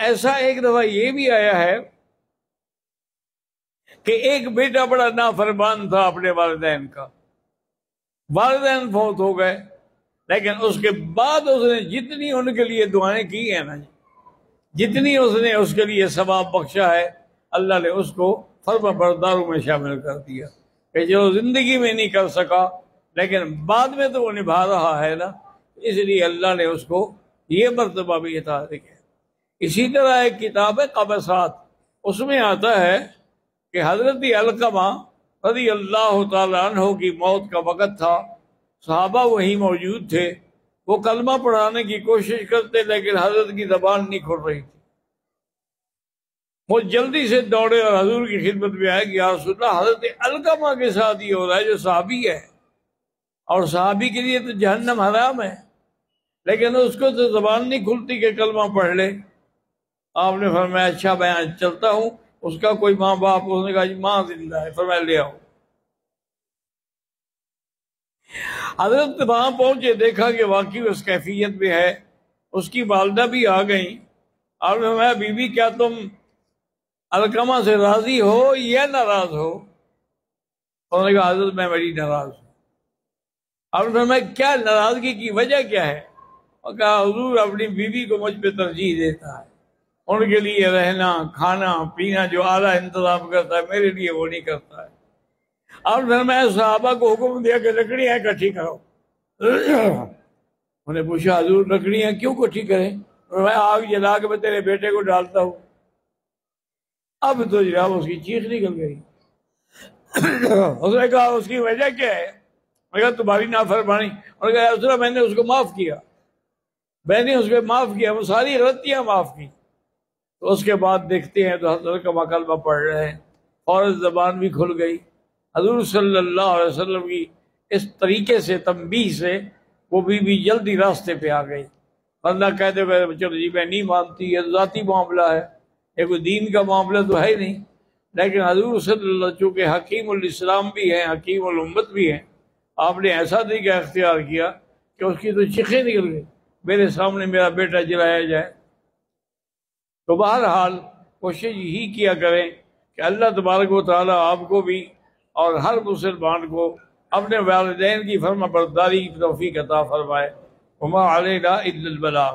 ایسا ایک دفعہ یہ بھی آیا ہے کہ ایک بیٹا بڑا نافرمان تھا اپنے والدین کا، والدین فوت ہو گئے، لیکن اس کے بعد اس نے جتنی ان کے لیے دعائیں کی ہیں نا، جتنی اس نے اس کے لیے ثواب بخشا ہے، اللہ نے اس کو فرما برداروں میں شامل کر دیا، کہ جو زندگی میں نہیں کر سکا لیکن بعد میں تو وہ نبھا رہا ہے نا، اس لیے اللہ نے اس کو یہ مرتبہ بھی عطا کیا۔ اسی طرح ایک کتاب ہے قبسات، اس میں آتا ہے کہ حضرت علقمہ رضی اللہ تعالی عنہ کی موت کا وقت تھا، صحابہ وہی موجود تھے، وہ کلمہ پڑھانے کی کوشش کرتے لیکن حضرت کی زبان نہیں کھل رہی تھی، وہ جلدی سے دوڑے اور حضور کی خدمت میں آئے کہ یا رسول اللہ، حضرت علقمہ کے ساتھ یہ ہو رہا ہے جو صحابی ہے، اور صحابی کے لیے تو جہنم حرام ہے، لیکن اس کو تو زبان نہیں کھلتی کہ کلمہ پڑھ لے۔ آپ نے فرمایا اچھا میں چلتا ہوں، اس کا کوئی ماں باپ؟ اس نے کہا جی ماں زندہ ہے، فرمایا لے آؤ۔ حضرت وہاں پہنچے، دیکھا کہ واقعی اس کیفیت میں ہے، اس کی والدہ بھی آ گئیں۔ آپ نے فرمایا بی بی کیا تم علقمہ سے راضی ہو یا ناراض ہو؟ انہوں نے کہا حضرت میں بڑی ناراض ہوں۔ آپ نے فرمایا کیا ناراضگی کی وجہ کیا ہے؟ اور کہا حضور اپنی بیوی کو مجھ پہ ترجیح دیتا ہے، ان کے لیے رہنا کھانا پینا جو اعلیٰ انتظام کرتا ہے میرے لیے وہ نہیں کرتا ہے۔ اور پھر میں صحابہ کو حکم دیا کہ لکڑیاں اکٹھی کرو۔ انہوں نے پوچھا حضور لکڑیاں کیوں اکٹھی کریں؟ میں آگ جلا کے میں تیرے بیٹے کو اور ہوں۔ اب تو جناب اس کی چیخ نکل گئی۔ اس نے کہا اس کی وجہ کیا ہے؟ میں کہا تمہاری نافرمانی۔ اور کہا رسول اللہ میں نے اس کو معاف کیا، میں نے اس کو معاف کیا، وہ ساری غلطیاں معاف کی۔ تو اس کے بعد دیکھتے ہیں تو حضرت کا کلمہ پڑھ رہے ہیں، فوراً زبان بھی کھل گئی۔ حضور صلی اللہ علیہ وسلم کی اس طریقے سے تنبیہ سے وہ بھی جلدی راستے پہ آ گئی، ورنہ کہتے ہوئے چلو جی میں نہیں مانتی، یہ ذاتی معاملہ ہے، یہ کوئی دین کا معاملہ تو ہے ہی نہیں۔ لیکن حضور صلی اللہ چونکہ حکیم الاسلام بھی ہیں، حکیم الامت بھی ہیں، آپ نے ایسا طریقہ اختیار کیا کہ اس کی تو چیخیں نکل گئی، میرے سامنے میرا بیٹا جلایا جائے۔ تو بہرحال کوشش یہی کیا کریں کہ اللہ تبارک و تعالیٰ آپ کو بھی اور ہر مسلمان کو اپنے والدین کی فرما برداری کی توفیق عطا فرمائے۔ وما علینا الا البلاغ۔